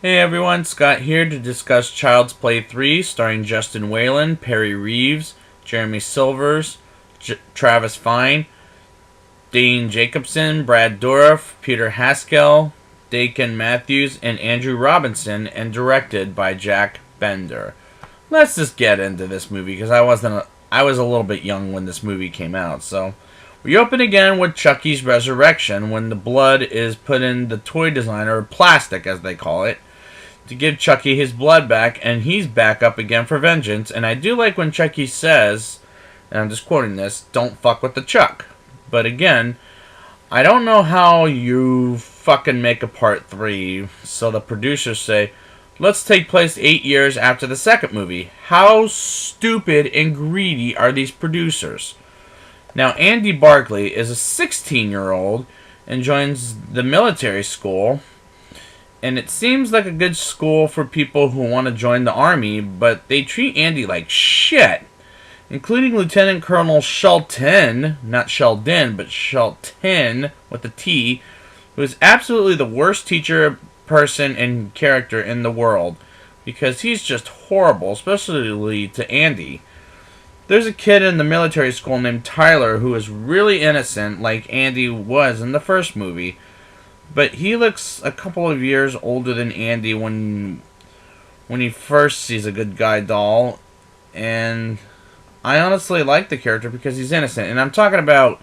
Hey everyone, Scott here to discuss Child's Play 3, starring Justin Whalen, Perry Reeves, Jeremy Silvers, Travis Fine, Dean Jacobson, Brad Dourif, Peter Haskell, Dakin Matthews, and Andrew Robinson, and directed by Jack Bender. Let's just get into this movie because I was a little bit young when this movie came out. So we open again with Chucky's resurrection when the blood is put in the toy designer, or plastic as they call it, to give Chucky his blood back, and he's back up again for vengeance. And I do like when Chucky says, and I'm just quoting this, "Don't fuck with the Chuck." But again, I don't know how you fucking make a part 3, so the producers say, let's take place 8 years after the second movie. How stupid and greedy are these producers? Now, Andy Barkley is a 16-year-old and joins the military school, and it seems like a good school for people who want to join the army, but they treat Andy like shit, including Lieutenant Colonel Shelton, not Sheldon, but Shelton with a T, who is absolutely the worst teacher, person, and character in the world, because he's just horrible, especially to Andy. There's a kid in the military school named Tyler who is really innocent, like Andy was in the first movie, but he looks a couple of years older than Andy when he first sees a good guy doll, and I honestly like the character because he's innocent. And I'm talking about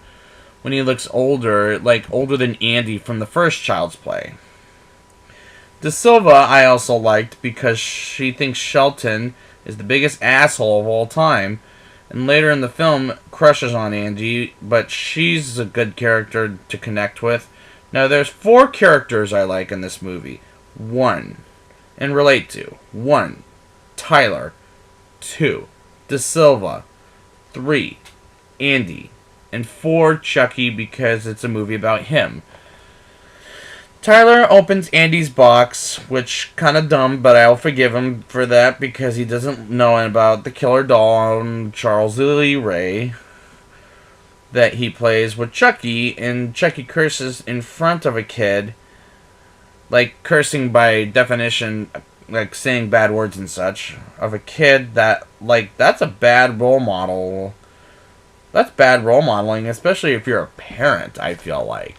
when he looks older, like older than Andy from the first Child's Play. De Silva I also liked because she thinks Shelton is the biggest asshole of all time, and later in the film crushes on Andy, but she's a good character to connect with. Now, there's 4 characters I like in this movie. 1, and relate to. 1, Tyler. 2, De Silva. 3, Andy. And 4, Chucky, because it's a movie about him. Tyler opens Andy's box, which kind of dumb, but I'll forgive him for that because he doesn't know about the killer doll on Charles Lee Ray that he plays with Chucky, and Chucky curses in front of a kid, like cursing by definition, like saying bad words and such, of a kid that, like, that's a bad role model. That's bad role modeling, especially if you're a parent, I feel like.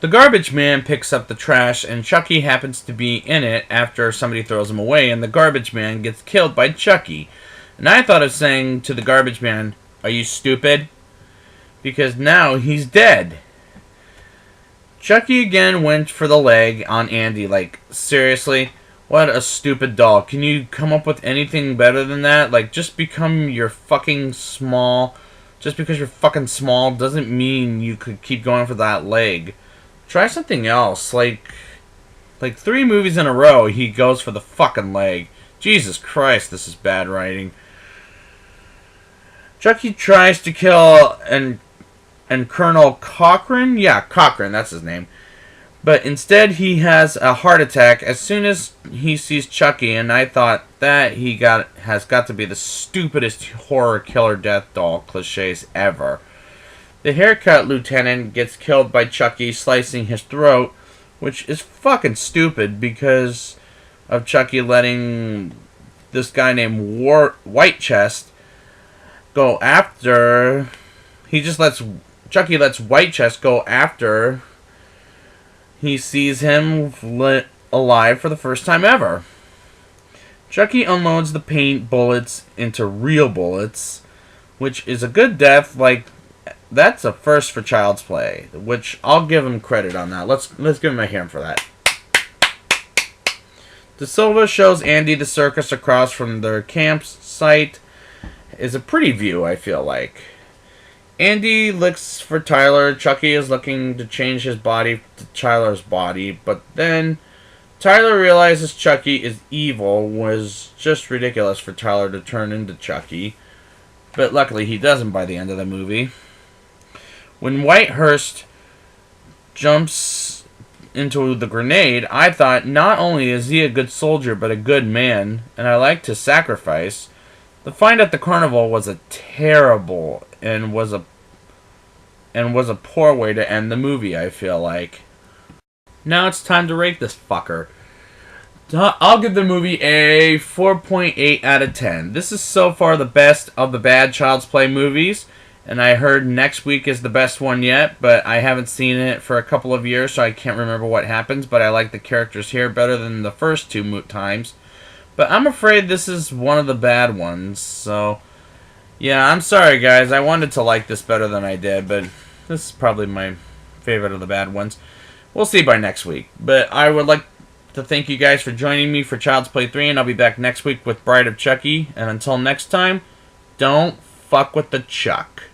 The garbage man picks up the trash, and Chucky happens to be in it after somebody throws him away, and the garbage man gets killed by Chucky. And I thought of saying to the garbage man, "Are you stupid?" Because now he's dead. Chucky again went for the leg on Andy. Like, seriously? What a stupid doll. Can you come up with anything better than that? Like, just become your fucking small. Just because you're fucking small doesn't mean you could keep going for that leg. Try something else. Like 3 movies in a row, he goes for the fucking leg. Jesus Christ, this is bad writing. Chucky tries to kill and Colonel Cochran? Yeah, Cochran, that's his name. But instead he has a heart attack as soon as he sees Chucky, and I thought that has got to be the stupidest horror killer death doll cliches ever. The haircut lieutenant gets killed by Chucky slicing his throat, which is fucking stupid because of Chucky letting this guy named Whitechest go after. Chucky lets Whitechest go after he sees him alive for the first time ever. Chucky unloads the paint bullets into real bullets, which is a good death. Like, that's a first for Child's Play, which I'll give him credit on that. Let's give him a hand for that. De Silva shows Andy the circus across from their campsite. Is a pretty view, I feel like. Andy looks for Tyler. Chucky is looking to change his body to Tyler's body, but then Tyler realizes Chucky is evil. Was just ridiculous for Tyler to turn into Chucky, but luckily he doesn't by the end of the movie. When Whitehurst jumps into the grenade, I thought not only is he a good soldier but a good man, and I like to sacrifice. The fight at the carnival was a terrible and was a poor way to end the movie, I feel like. Now it's time to rate this fucker. I'll give the movie a 4.8 out of 10. This is so far the best of the bad Child's Play movies, and I heard next week is the best one yet, but I haven't seen it for a couple of years, so I can't remember what happens, but I like the characters here better than the first two times. But I'm afraid this is one of the bad ones, so yeah, I'm sorry guys. I wanted to like this better than I did, but this is probably my favorite of the bad ones. We'll see by next week. But I would like to thank you guys for joining me for Child's Play 3, and I'll be back next week with Bride of Chucky. And until next time, don't fuck with the Chuck.